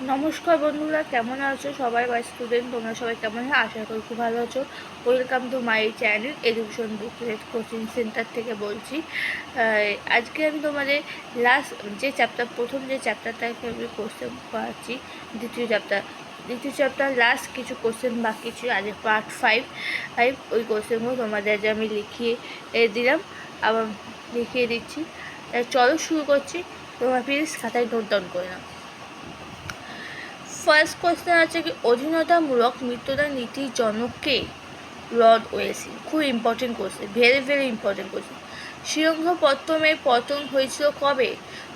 নমস্কার বন্ধুরা, কেমন আছো সবাই? বা স্টুডেন্ট তোমরা সবাই কেমন আছো? আশা করি খুব ভালো আছো। Welcome to my channel education booklet coaching centre থেকে বলছি। আজকে আমি তোমাদের লাস্ট যে চ্যাপ্টার, প্রথম যে চ্যাপ্টারটাকে আমি কোশ্চেন করাচ্ছি, দ্বিতীয় চ্যাপ্টার লাস্ট কিছু কোশ্চেন বাকি ছিল। আজ পার্ট 5 ওই কোশ্চেনগুলো তোমাদের যে আমি লিখিয়ে দিলাম, আবার লিখিয়ে দিচ্ছি। চলো শুরু করছি। তোমরা প্লিজ খাতায় নোট ডাউন করে নাও। ফার্স্ট কোয়েশ্চেন আছে কি, অধীনতামূলক মৃত্যুদান নীতির জনক কে? Lord Wellesley. খুব important question, very important question. শ্রীরঙ্গপত্তমের পতন হয়েছিল কবে?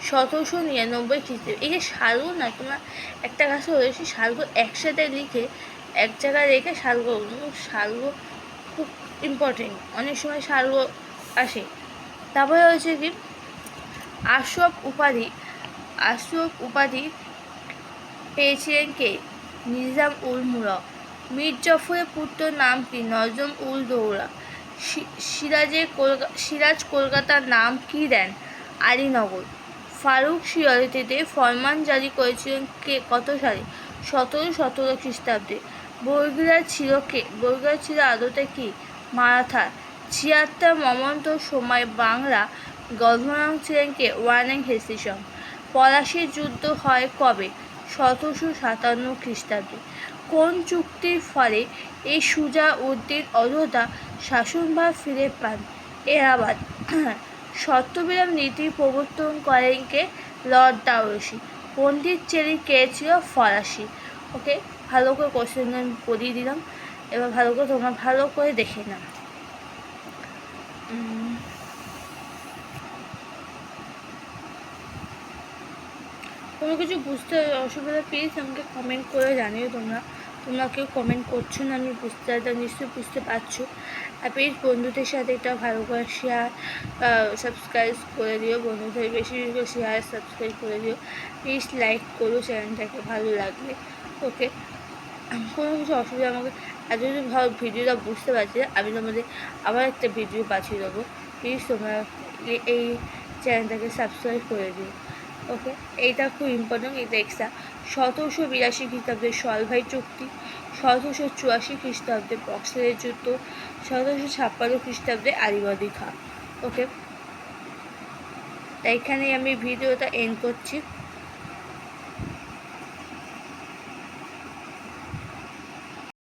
1799 খ্রিস্টে। এই যে সালগুলো না, তোমরা একটা কাছে হয়েছে সালগুলো একসাথে লিখে এক জায়গায় রেখে সালগুলো খুব ইম্পর্টেন্ট। অনেক সময় সালগুলো আসে। তারপরে হয়েছে কি, আশরাফ উপাধি পেয়েছিলেন কে? নিজাম উল মুলক। মীর জাফরের পুত্র নাম কি? নজম উল দৌলা। সিরাজ কলকাতার নাম কি দেন? আলীনগর। ফারুক সিরাজতে ফরমান জারি করেছিলেন কে? কত সালে? 1717 খ্রিস্টাব্দে। বর্গিরা ছিল আদতে কি? মারাঠা। 76 মমন্তর সময় বাংলা গভর্নর ছিলেন কে? Warren Hastings. পলাশীর যুদ্ধ হয় কবে? 1757 খ্রিস্টাব্দে। কোন চুক্তির ফলে এই সুজা-উদ্দিন অযোধ্যা শাসনভার ফিরে পান? এলাহাবাদ। শর্তবিরাম নীতি প্রবর্তন করেন কে? লর্ড ডাউরসি। পণ্ডিত চেরি কে ছিল? ফরাসি। ওকে, ভালো করে কোশ্চেন আমি পড়িয়ে দিলাম। এবার ভালো করে তোমরা ভালো করে দেখে নাও। কোনো কিছু বুঝতে অসুবিধা প্লিজ আমাকে কমেন্ট করে জানিও। তোমরা কেউ কমেন্ট করছো না, আমি বুঝতে নিশ্চয়ই বুঝতে পারছো। আর প্লিজ বন্ধুদের সাথে এটা ভালো করে শেয়ার সাবস্ক্রাইব করে দিও। বন্ধুদের বেশি বেশি করে শেয়ার সাবস্ক্রাইব করে দিও। প্লিজ লাইক করো চ্যানেলটাকে ভালো লাগলে। ওকে, কোনো কিছু অসুবিধা আমাকে আর যদি ভিডিওটা বুঝতে পারছি, আমি তোমাদের আবার একটা ভিডিও পাঠিয়ে দেবো। প্লিজ তোমরা এই চ্যানেলটাকে সাবস্ক্রাইব করে দিও। ওকে, এইটা খুব ইম্পর্টেন্ট। এটা এক্সট্রা। 1782 খ্রিস্টাব্দে সলভাই চুক্তি। 1784 খ্রিস্টাব্দে বক্সারের যুদ্ধ। 1756 খ্রিস্টাব্দে আলিবর্দি খাঁ। ওকে, তাই এখানেই আমি ভিডিওটা এন্ড করছি।